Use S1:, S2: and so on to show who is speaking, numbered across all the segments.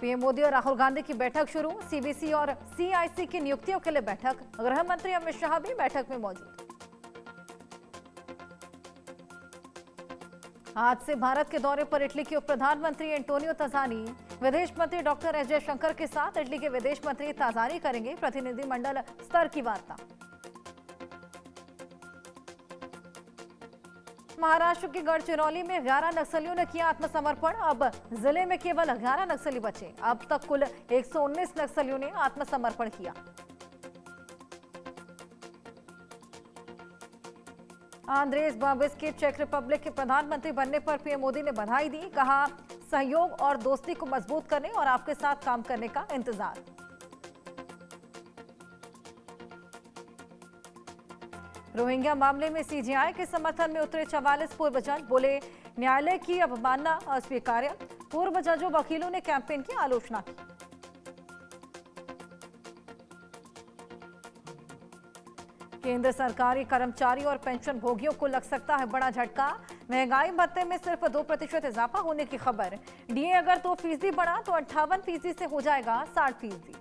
S1: PM Modi और राहुल गांधी की बैठक शुरू। सीबीसी और सीआईसी की नियुक्तियों के लिए बैठक। गृह मंत्री अमित शाह भी बैठक में मौजूद। आज से भारत के दौरे पर इटली के उप प्रधानमंत्री एंटोनियो ताजानी विदेश मंत्री डॉक्टर एस जयशंकर के साथ इटली के विदेश मंत्री ताजानी करेंगे प्रतिनिधिमंडल स्तर की वार्ता। महाराष्ट्र के गढ़चिरौली में 11 नक्सलियों ने किया आत्मसमर्पण। अब जिले में केवल 11 नक्सली बचे। अब तक कुल 119 नक्सलियों ने आत्मसमर्पण किया। आंद्रेस बाबिस के चेक रिपब्लिक के प्रधानमंत्री बनने पर पीएम मोदी ने बधाई दी। कहा, सहयोग और दोस्ती को मजबूत करने और आपके साथ काम करने का इंतजार। रोहिंग्या मामले में सीजेआई के समर्थन में उतरे 44 पूर्व जज। बोले, न्यायालय की अवमानना अस्वीकार्य। पूर्व जजों वकीलों ने कैंपेन की आलोचना की। केंद्र सरकारी कर्मचारी और पेंशन भोगियों को लग सकता है बड़ा झटका। महंगाई भत्ते में सिर्फ 2% इजाफा होने की खबर। डीए अगर 2% बढ़ा तो 58% से हो जाएगा 60%।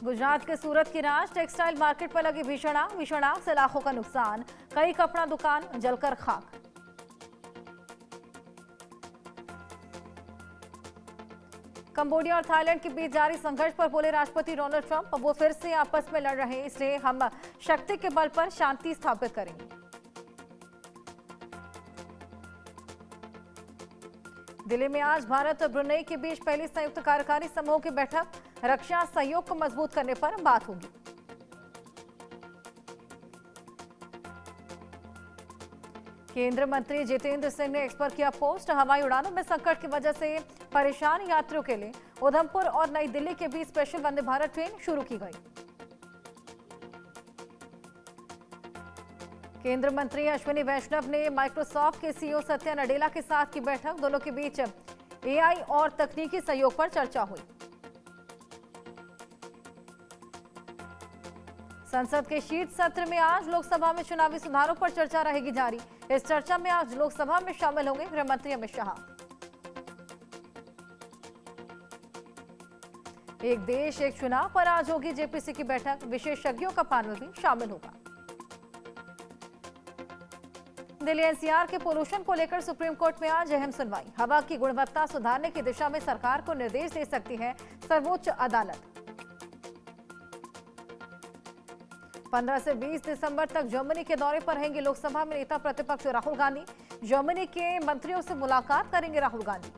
S1: गुजरात के सूरत की राज टेक्सटाइल मार्केट पर लगी भीषण आग से लाखों का नुकसान। कई कपड़ा दुकान जलकर खाक। कंबोडिया और थाईलैंड के बीच जारी संघर्ष पर बोले राष्ट्रपति डोनाल्ड ट्रंप, वो फिर से आपस में लड़ रहे हैं, इसलिए हम शक्ति के बल पर शांति स्थापित करेंगे। दिल्ली में आज भारत और ब्रुनेई के बीच पहली संयुक्त कार्यकारी समूह की बैठक। रक्षा सहयोग को मजबूत करने पर बात होगी। केंद्रीय मंत्री जितेंद्र सिंह ने एक्स पर किया पोस्ट। हवाई उड़ानों में संकट की वजह से परेशान यात्रियों के लिए उधमपुर और नई दिल्ली के बीच स्पेशल वंदे भारत ट्रेन शुरू की गई। केंद्रीय मंत्री अश्विनी वैष्णव ने माइक्रोसॉफ्ट के सीईओ सत्या नडेला के साथ की बैठक। दोनों के बीच एआई और तकनीकी सहयोग पर चर्चा हुई। संसद के शीत सत्र में आज लोकसभा में चुनावी सुधारों पर चर्चा रहेगी जारी। इस चर्चा में आज लोकसभा में शामिल होंगे गृह मंत्री अमित शाह। एक देश एक चुनाव पर आज होगी जेपीसी की बैठक। विशेषज्ञों का पैनल भी शामिल होगा। दिल्ली एनसीआर के पोल्यूशन को लेकर सुप्रीम कोर्ट में आज अहम सुनवाई। हवा की गुणवत्ता सुधारने की दिशा में सरकार को निर्देश दे सकती है सर्वोच्च अदालत। 15 से 20 दिसंबर तक जर्मनी के दौरे पर रहेंगे लोकसभा में नेता प्रतिपक्ष राहुल गांधी। जर्मनी के मंत्रियों से मुलाकात करेंगे राहुल गांधी।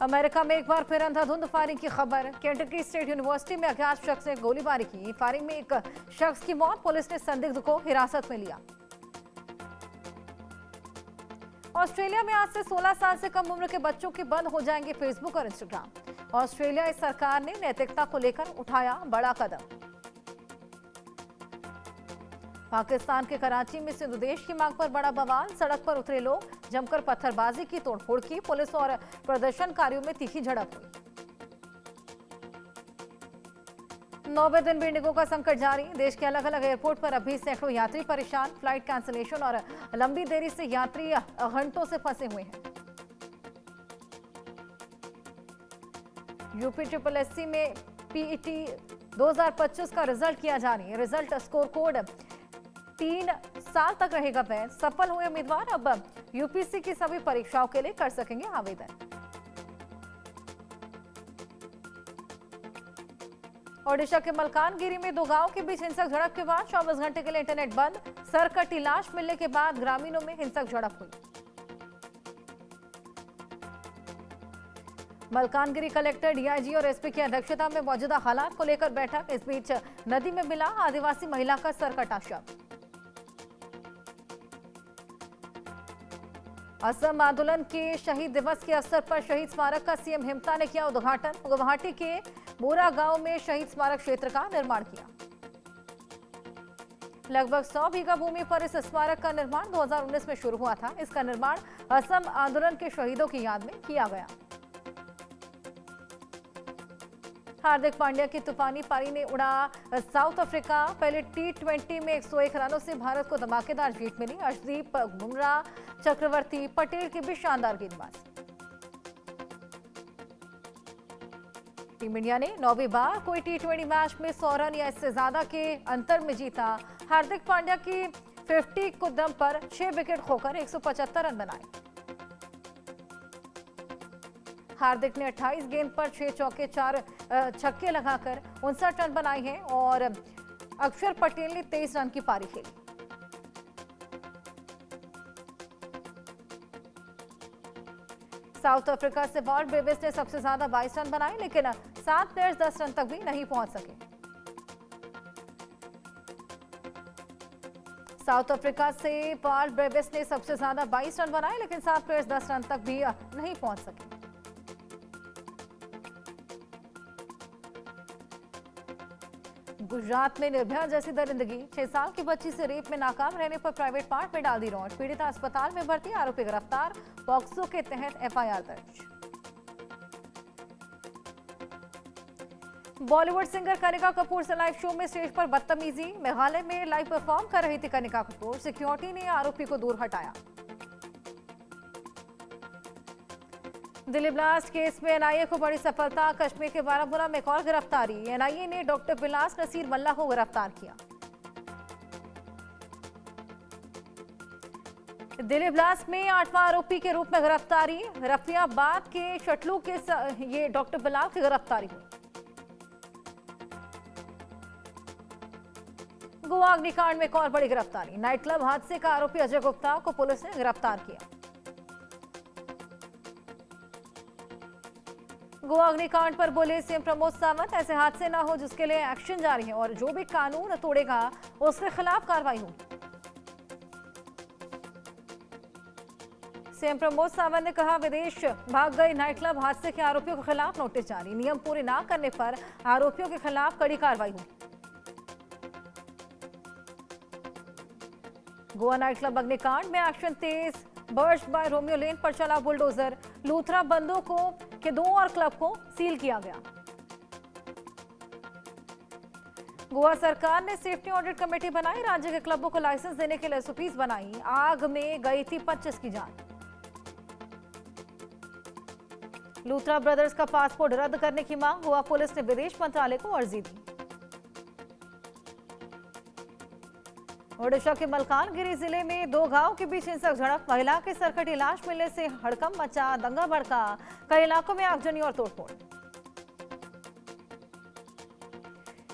S1: अमेरिका में एक बार फिर अंधाधुंध फायरिंग की खबर। केंटकी स्टेट यूनिवर्सिटी में अज्ञात शख्स ने गोलीबारी की। फायरिंग में एक शख्स की मौत। पुलिस ने संदिग्ध को हिरासत में लिया। ऑस्ट्रेलिया में आज से 16 साल से कम उम्र के बच्चों के बंद हो जाएंगे फेसबुक और इंस्टाग्राम। ऑस्ट्रेलिया सरकार ने नैतिकता को लेकर उठाया बड़ा कदम। पाकिस्तान के कराची में सिंधु देश की मांग पर बड़ा बवाल। सड़क पर उतरे लोग जमकर पत्थरबाजी की, तोड़फोड़ की। पुलिस और प्रदर्शनकारियों में तीखी झड़प हुई। 9वें दिन भी इंडिगो का संकट जारी। देश के अलग अलग एयरपोर्ट पर अभी सैकड़ों यात्री परेशान। फ्लाइट कैंसिलेशन और लंबी देरी से यात्री घंटों से फंसे हुए हैं। यूपी SSSC में पीईटी 2025 का रिजल्ट किया जारी। रिजल्ट स्कोर कोड 3 साल तक रहेगा वैध। सफल हुए उम्मीदवार अब यूपीसी की सभी परीक्षाओं के लिए कर सकेंगे आवेदन। ओडिशा के मलकानगिरी में 2 गांवों के बीच हिंसक झड़प के बाद 24 घंटे के लिए इंटरनेट बंद। सर कटी लाश मिलने के बाद ग्रामीणों में हिंसक झड़प हुई। मलकानगिरी कलेक्टर, डीआईजी और एसपी की अध्यक्षता में मौजूदा हालात को लेकर बैठक। इस बीच नदी में मिला आदिवासी महिला का सर कटा शव। असम आंदोलन के शहीद दिवस के अवसर पर शहीद स्मारक का सीएम हिमंता ने किया उद्घाटन। गुवाहाटी के बोरा गांव में शहीद स्मारक क्षेत्र का निर्माण किया। लगभग 100 बीघा भूमि पर इस स्मारक का निर्माण 2019 में शुरू हुआ था। इसका निर्माण असम आंदोलन के शहीदों की याद में किया गया। हार्दिक पांड्या की तूफानी पारी ने उड़ा साउथ अफ्रीका। पहले T20 में 101 रनों से भारत को धमाकेदार जीत मिली। अर्शदीप, बुमराह, चक्रवर्ती, पटेल की भी शानदार गेंदबाजी। टीम इंडिया ने 9वीं बार कोई T20 मैच में 100 रन या इससे ज्यादा के अंतर में जीता। हार्दिक पांड्या की 50 को दम पर 6 विकेट खोकर 175 रन बनाए। हार्दिक ने 28 गेंद पर 6 चौके 4 छक्के लगाकर 59 रन बनाए हैं और अक्षर पटेल ने 23 रन की पारी खेली। साउथ अफ्रीका से वॉल्ट ब्रेविस ने सबसे ज्यादा 22 रन बनाए, लेकिन 7 प्लेयर्स 10 रन तक भी नहीं पहुंच सके। साउथ अफ्रीका से वॉल्ट ब्रेविस ने सबसे ज्यादा 22 रन बनाए, लेकिन 7 प्लेयर्स 10 रन तक भी नहीं पहुंच सके। गुजरात में निर्भया जैसी दरिंदगी। 6 साल की बच्ची से रेप में नाकाम रहने पर प्राइवेट पार्ट में डाल दी रॉड। पीड़िता अस्पताल में भर्ती, आरोपी गिरफ्तार। पॉक्सो के तहत FIR दर्ज। बॉलीवुड सिंगर कनिका कपूर से लाइव शो में स्टेज पर बदतमीजी। मेघालय में लाइव परफॉर्म कर रही थी कनिका कपूर। सिक्योरिटी ने आरोपी को दूर हटाया। दिल्ली ब्लास्ट केस में NIA को बड़ी सफलता। कश्मीर के बारामूला में एक और गिरफ्तारी। NIA ने डॉक्टर बिलास नसीर मल्ला को गिरफ्तार किया। दिल्ली ब्लास्ट में 8वां आरोपी के रूप में गिरफ्तारी। रफियाबाद के शटलू के ये डॉक्टर बिलाल की गिरफ्तारी हुई। गोवा अग्निकांड में एक और बड़ी गिरफ्तारी। नाइट क्लब हादसे का आरोपी अजय गुप्ता को पुलिस ने गिरफ्तार किया। गोवा अग्निकांड पर बोले सीएम प्रमोद सावंत, ऐसे हादसे ना हो जिसके लिए एक्शन जारी है और जो भी कानून तोड़ेगा उसके खिलाफ कार्रवाई होगी। सीएम प्रमोद सावंत ने कहा, विदेश भाग गए नाइट क्लब हादसे के आरोपियों के खिलाफ नोटिस जारी। नियम पूरे ना करने पर आरोपियों के खिलाफ कड़ी कार्रवाई होगी। गोवा नाइट क्लब अग्निकांड में action Tej. Burj by Romeo Lane पर चला बुलडोजर। लूथरा बंदूकों के 2 और क्लब को सील किया गया। गोवा सरकार ने सेफ्टी ऑडिट कमेटी बनाई। राज्य के क्लबों को लाइसेंस देने के लिए SOPs बनाई। आग में गई थी 25 की जान। लूथरा ब्रदर्स का पासपोर्ट रद्द करने की मांग। गोवा पुलिस ने विदेश मंत्रालय को अर्जी दी। ओडिशा के मलकानगिरी जिले में 2 गांवों के बीच हिंसक झड़प। महिला के सरकटी लाश मिलने से हड़कंप मचा, दंगा भड़का। कई इलाकों में आगजनी और तोड़फोड़।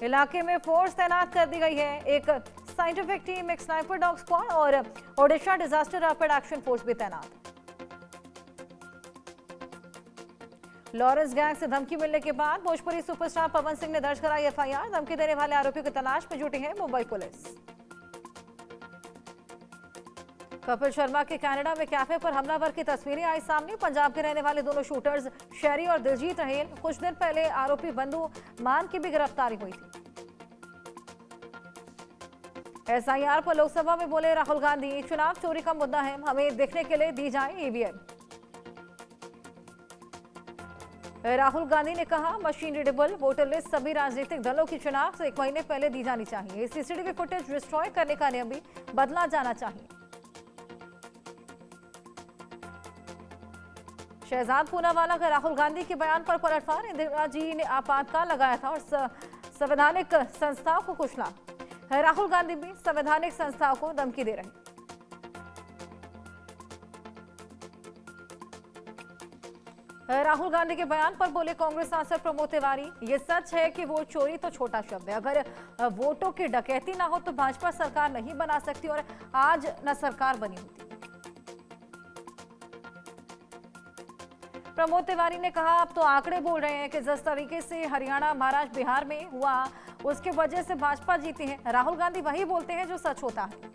S1: इलाके में फोर्स तैनात कर दी गई है। एक साइंटिफिक टीम, एक स्नाइपर डॉग स्क्वाड और Odisha disaster rapid action force भी तैनात। लॉरेंस गैंग से धमकी मिलने के बाद भोजपुरी सुपरस्टार पवन सिंह ने दर्ज कराई FIR। धमकी देने वाले आरोपियों की तलाश में जुटी है मुंबई पुलिस। कपिल शर्मा के कनाडा में कैफे पर हमलावर की तस्वीरें आई सामने। पंजाब के रहने वाले दोनों शूटर्स शेरी और दिलजीत रहेल। कुछ दिन पहले आरोपी बंधु मान की भी गिरफ्तारी हुई थी। SIR पर लोकसभा में बोले राहुल गांधी, चुनाव चोरी का मुद्दा है, हमें देखने के लिए दी जाए EVM। राहुल गांधी ने कहा, मशीन रीडेबल वोटर लिस्ट सभी राजनीतिक दलों की चुनाव से 1 महीने पहले दी जानी चाहिए। CCTV फुटेज डिस्ट्रॉय करने का नियम भी बदला जाना चाहिए। शहजाद पूनावाला का राहुल गांधी के बयान पर पलटवार। इंदिरा जी ने आपातकाल लगाया था और संवैधानिक संस्थाओं को कुचला। राहुल गांधी भी संवैधानिक संस्थाओं को धमकी दे रहे हैं। राहुल गांधी के बयान पर बोले कांग्रेस सांसद प्रमोद तिवारी, ये सच है कि वोट चोरी तो छोटा शब्द है। अगर वोटों की डकैती ना हो तो भाजपा सरकार नहीं बना सकती और आज न सरकार बनी होती। प्रमोद तिवारी ने कहा, अब तो आंकड़े बोल रहे हैं कि जिस तरीके से हरियाणा, महाराष्ट्र, बिहार में हुआ उसके वजह से भाजपा जीती है। राहुल गांधी वही बोलते हैं जो सच होता है।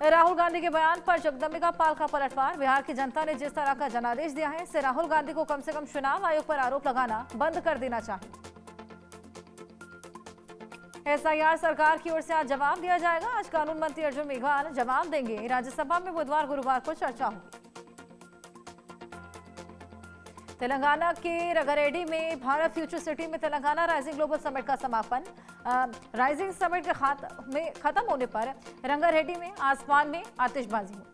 S1: राहुल गांधी के बयान पर जगदम्बिका पाल का पलटवार। बिहार की जनता ने जिस तरह का जनादेश दिया है, इससे राहुल गांधी को कम से कम चुनाव आयोग पर आरोप लगाना बंद कर देना चाहिए। SIR सरकार की ओर से आज जवाब दिया जाएगा। आज कानून मंत्री अर्जुन मेघवाल जवाब देंगे। राज्यसभा में बुधवार गुरुवार को चर्चा होगी। तेलंगाना के रंगारेड्डी में भारत फ्यूचर सिटी में तेलंगाना राइजिंग ग्लोबल समिट का समापन। राइजिंग समिट के खत्म होने पर रंगारेड्डी में आसमान में आतिशबाजी हुई।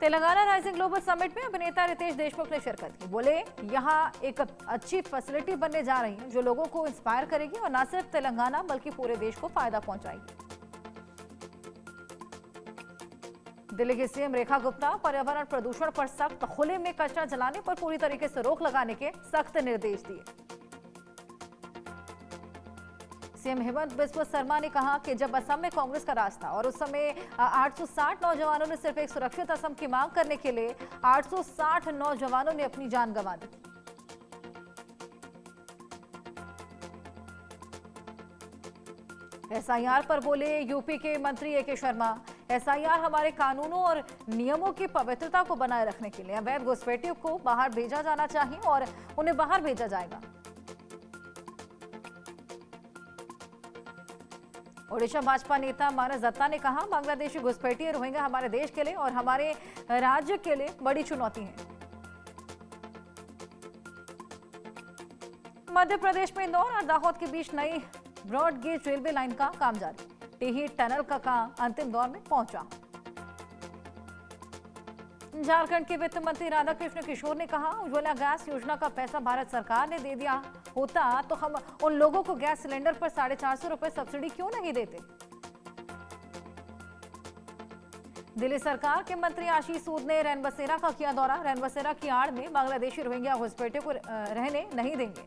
S1: तेलंगाना राइजिंग ग्लोबल समिट में अभिनेता रितेश देशमुख ने शिरकत की। बोले, यहां एक अच्छी फैसिलिटी बनने जा रही है जो लोगों को इंस्पायर करेगी और न सिर्फ तेलंगाना बल्कि पूरे देश को फायदा पहुंचाएगी। दिल्ली की सीएम रेखा गुप्ता पर्यावरण प्रदूषण पर सख्त, खुले में कचरा जलाने पर पूरी तरीके से रोक लगाने के सख्त निर्देश दिए। सीएम हेमंत बिस्वा शर्मा ने कहा कि जब असम में कांग्रेस का राज था और उस समय 860 नौजवानों ने सिर्फ एक सुरक्षित असम की मांग करने के लिए 860 नौजवानों ने अपनी जान गंवा दी। एसआईआर पर बोले यूपी के मंत्री ए.के. शर्मा, एसआईआर हमारे कानूनों और नियमों की पवित्रता को बनाए रखने के लिए अवैध घुसपैठियों को बाहर भेजा जाना चाहिए और उन्हें बाहर भेजा जाएगा। ओडिशा भाजपा नेता मानस दत्ता ने कहा, बांग्लादेशी घुसपैठिए रोहिंग्या हमारे देश के लिए और हमारे राज्य के लिए बड़ी चुनौती है। मध्य प्रदेश में इंदौर और दाहोद के बीच नई ब्रॉड गेज रेलवे लाइन का काम जारी। टीही टनल का काम अंतिम दौर में पहुंचा। झारखंड के वित्त मंत्री राधाकृष्ण किशोर ने कहा, उज्ज्वला गैस योजना का पैसा भारत सरकार ने दे दिया होता तो हम उन लोगों को गैस सिलेंडर पर 450 रुपए सब्सिडी क्यों नहीं देते। दिल्ली सरकार के मंत्री आशीष सूद ने रैनबसेरा का किया दौरा। रैनबसेरा की आड़ में बांग्लादेशी रोहिंग्या घुसपैठियों को रहने नहीं देंगे।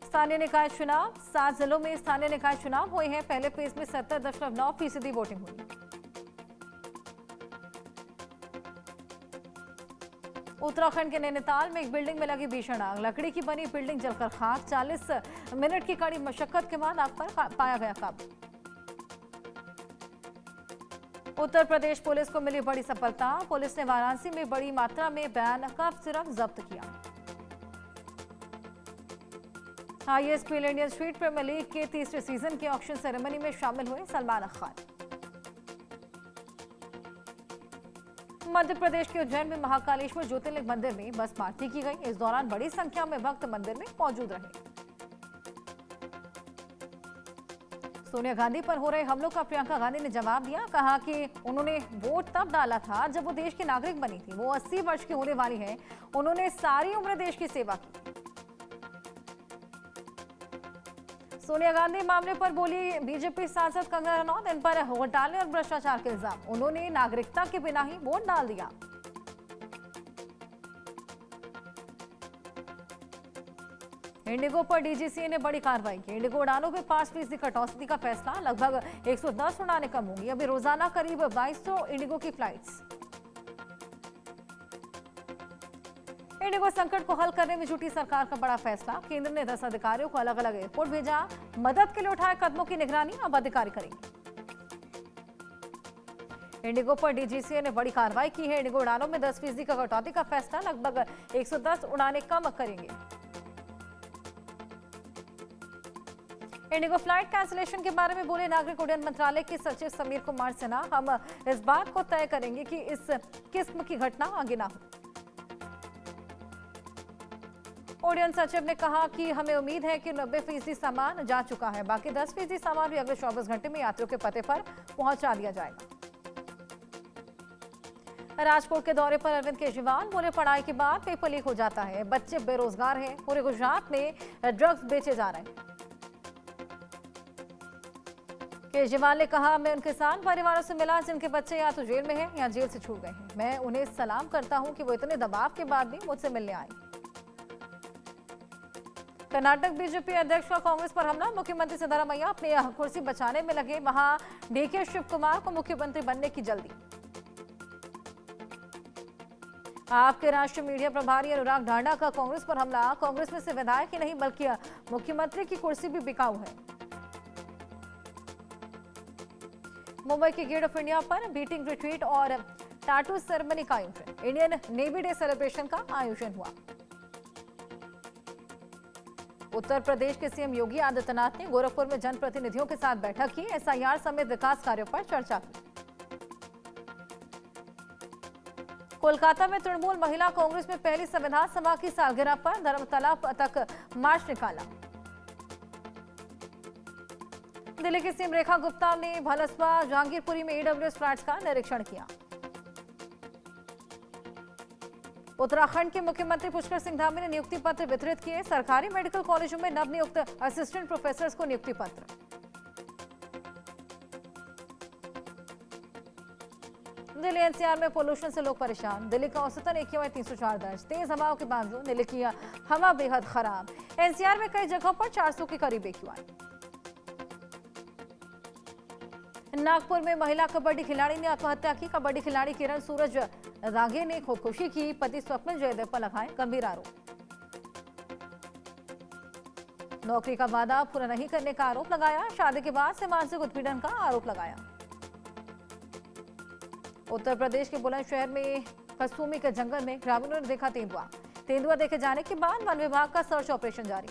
S1: स्थानीय निकाय चुनाव, 7 जिलों में स्थानीय निकाय चुनाव हुए हैं। पहले फेज में 70.9% वोटिंग हुई। उत्तराखंड के नैनीताल में एक बिल्डिंग में लगी भीषण आग। लकड़ी की बनी बिल्डिंग जलकर खाक। 40 मिनट की कड़ी मशक्कत के बाद आग पर पाया गया काबू। उत्तर प्रदेश पुलिस को मिली बड़ी सफलता। पुलिस ने वाराणसी में बड़ी मात्रा में बैन-कफ सिरप जब्त किया। ISPL Indian street premier league के तीसरे सीजन के ऑक्शन सेरेमनी में शामिल हुए सलमान खान। मध्य प्रदेश के उज्जैन में महाकालेश्वर ज्योतिर्लिंग मंदिर में बस पार्टी की गई। इस दौरान बड़ी संख्या में भक्त मंदिर में मौजूद रहे। सोनिया गांधी पर हो रहे हमलों का प्रियंका गांधी ने जवाब दिया। कहा कि उन्होंने वोट तब डाला था जब वो देश की नागरिक बनी थी। वो 80 वर्ष की होने वाली है। उन्होंने सारी उम्र देश की सेवा की। सोनिया गांधी मामले पर बोली, बीजेपी सांसद कंगना रनौत, इन पर घोटाले और भ्रष्टाचार के इल्जाम। उन्होंने नागरिकता के बिना ही वोट डाल दिया। इंडिगो पर डीजीसीए ने बड़ी कार्रवाई की। इंडिगो उड़ानों में 5% कटौती का फैसला। लगभग 110 उड़ानें कम होंगी। अभी रोजाना करीब 2200 इंडिगो की फ्लाइट्स। इंडिगो संकट को हल करने में जुटी सरकार का बड़ा फैसला। केंद्र ने 10 अधिकारियों को अलग अलग एयरपोर्ट भेजा। मदद के लिए उठाए कदमों की निगरानी अब अधिकारी करेंगे। इंडिगो पर डीजीसीए ने बड़ी कार्रवाई की है। इंडिगो उड़ानों में 10% का कटौती का फैसला। लगभग 110 उड़ानें कम करेंगे। इंडिगो फ्लाइट कैंसिलेशन के बारे में बोले नागरिक उड्डयन मंत्रालय के सचिव समीर कुमार सिन्हा, हम इस बात को तय करेंगे कि इस किस्म की घटना आगे ना हो। उड्डयन सचिव ने कहा कि हमें उम्मीद है कि 90% सामान जा चुका है। बाकी 10% सामान भी अगले 24 घंटे में यात्रियों के पते पर पहुंचा दिया जाएगा। राजकोट के दौरे पर अरविंद केजरीवाल बोले, पढ़ाई के बाद पेपर लीक हो जाता है। बच्चे बेरोजगार हैं। पूरे गुजरात में ड्रग्स बेचे जा रहे हैं। केजरीवाल ने कहा, मैं उन किसान परिवारों से मिला जिनके बच्चे या तो जेल में हैं या जेल से छूट गए हैं। मैं उन्हें सलाम करता हूं कि वो इतने दबाव के बाद भी मुझसे मिलने आए। कर्नाटक बीजेपी अध्यक्ष का कांग्रेस पर हमला। मुख्यमंत्री सिद्धरामैया अपनी कुर्सी बचाने में लगे। वहां डीके शिव कुमार को मुख्यमंत्री बनने की जल्दी। आपके राष्ट्रीय मीडिया प्रभारी अनुराग ढांडा का कांग्रेस पर हमला। कांग्रेस में से विधायक ही नहीं बल्कि मुख्यमंत्री की कुर्सी भी बिकाऊ है। मुंबई के गेट ऑफ इंडिया पर बीटिंग रिट्रीट और टाटू सेरेमनी का आयोजन। इंडियन नेवी डे सेलिब्रेशन का आयोजन हुआ। उत्तर प्रदेश के सीएम योगी आदित्यनाथ ने गोरखपुर में जनप्रतिनिधियों के साथ बैठक की। एसआईआर समेत विकास कार्यों पर चर्चा की। कोलकाता में तृणमूल महिला कांग्रेस में पहली संविधान सभा की सालगिरह पर धर्मतला तक मार्च निकाला। दिल्ली की सीएम रेखा गुप्ता ने भलसपा जहांगीरपुरी में ईडब्ल्यूएस फ्लैट्स का निरीक्षण किया। उत्तराखंड के मुख्यमंत्री पुष्कर सिंह धामी ने नियुक्ति पत्र वितरित किए। सरकारी मेडिकल कॉलेजों में नवनियुक्त असिस्टेंट प्रोफेसर को नियुक्ति पत्र। दिल्ली एनसीआर में पोल्यूशन से लोग परेशान। दिल्ली का औसतन AQI 304 दर्ज। तेज हवाओं के बावजूद दिल्ली की हवा बेहद खराब। एनसीआर में कई जगहों पर 400 के करीब AQI। नागपुर में महिला कबड्डी खिलाड़ी ने आत्महत्या की। कबड्डी खिलाड़ी किरण सूरज रागे ने खुदकुशी की। पति स्वप्न जयदेव पर लगाए गंभीर आरोप। नौकरी का वादा पूरा नहीं करने का आरोप लगाया। शादी के बाद से मानसिक उत्पीड़न का आरोप लगाया। उत्तर प्रदेश के बुलंदशहर में कसुमी के जंगल में ग्रामीणों ने देखा तेंदुआ। तेंदुआ देखे जाने के बाद वन विभाग का सर्च ऑपरेशन जारी।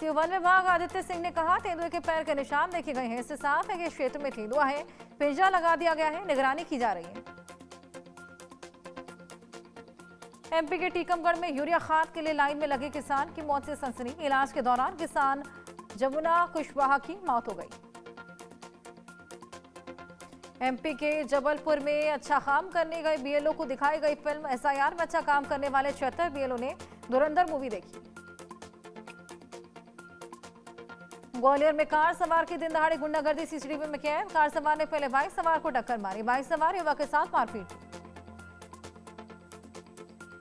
S1: वन विभाग आदित्य सिंह ने कहा, तेंदुए के पैर के निशान देखे गए हैं। इससे साफ है कि इस क्षेत्र में तेंदुआ है। पिंजरा लगा दिया गया है, निगरानी की जा रही है। MP के टीकमगढ़ में यूरिया खाद के लिए लाइन में लगे किसान की मौत से सनसनी। इलाज के दौरान किसान जमुना कुशवाहा की मौत हो गई। MP के जबलपुर में अच्छा काम करने गए BLO को दिखाई गई फिल्म। SIR में अच्छा काम करने वाले 76 BLO ने धुरंधर मूवी देखी। ग्वालियर में कार सवार की दिन दहाड़े गुंडागर्दी CCTV में कैद। कार सवार ने पहले बाइक सवार को टक्कर मारी। बाइक सवार युवक के साथ मारपीट।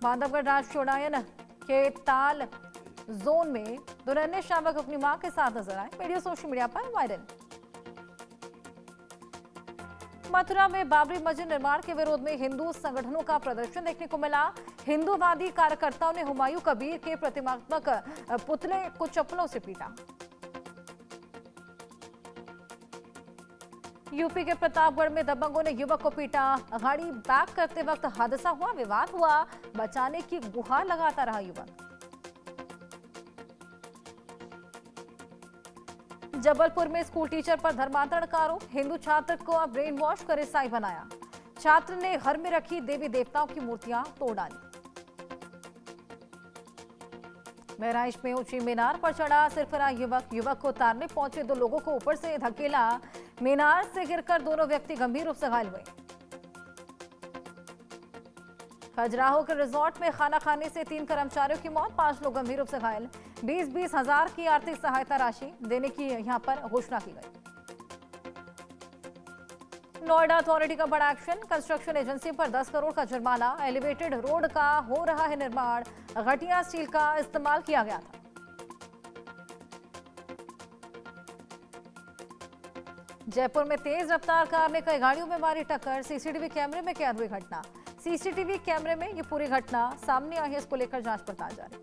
S1: बांधवगढ़ राष्ट्रीय उड्डयन के ताल जोन में दुल्हन शावक अपनी मां के साथ नजर आए। वीडियो सोशल मीडिया पर वायरल। मथुरा में बाबरी मस्जिद निर्माण के विरोध में हिंदू संगठनों का प्रदर्शन देखने को मिला। हिंदूवादी कार्यकर्ताओं ने हुमायूं कबीर के प्रतिमात्मक पुतले को चप्पलों से पीटा। यूपी के प्रतापगढ़ में दबंगों ने युवक को पीटा। गाड़ी बैक करते वक्त हादसा हुआ, विवाद हुआ। बचाने की गुहार लगाता रहा युवक। जबलपुर में स्कूल टीचर पर धर्मांतरण का आरोप। हिंदू छात्र को ब्रेन वॉश कर ईसाई बनाया। छात्र ने घर में रखी देवी देवताओं की मूर्तियां तोड़ डाली। बहराइच में ऊंची मीनार पर चढ़ा सिरफिरा युवक। युवक को उतारने पहुंचे 2 लोगों को ऊपर से धकेला। मीनार से गिरकर दोनों व्यक्ति गंभीर रूप से घायल हुए। खजुराहो के रिजॉर्ट में खाना खाने से 3 कर्मचारियों की मौत, 5 लोग गंभीर रूप से घायल। 20-20 हजार की आर्थिक सहायता राशि देने की यहां पर घोषणा की गई। नोएडा अथॉरिटी का बड़ा एक्शन। कंस्ट्रक्शन एजेंसी पर 10 करोड़ का जुर्माना। एलिवेटेड रोड का हो रहा है निर्माण। घटिया स्टील का इस्तेमाल किया गया था। जयपुर में तेज रफ्तार कार ने कई गाड़ियों में मारी टक्कर। CCTV कैमरे में कैद हुई घटना। CCTV कैमरे में ये पूरी घटना सामने आई है। इसको लेकर जांच पड़ताल जारी।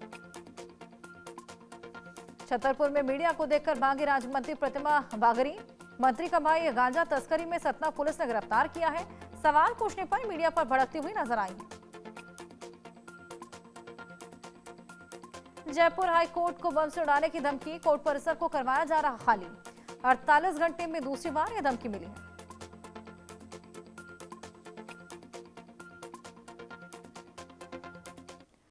S1: छतरपुर में मीडिया को देखकर भागी राज्य मंत्री प्रतिमा बागरी। मंत्री का भाई गांजा तस्करी में सतना पुलिस ने गिरफ्तार किया है। सवाल पूछने पर मीडिया पर भड़कती हुई नजर आई। जयपुर हाई कोर्ट को बम से उड़ाने की धमकी। कोर्ट परिसर को करवाया जा रहा खाली। 48 घंटे में दूसरी बार यह धमकी मिली है।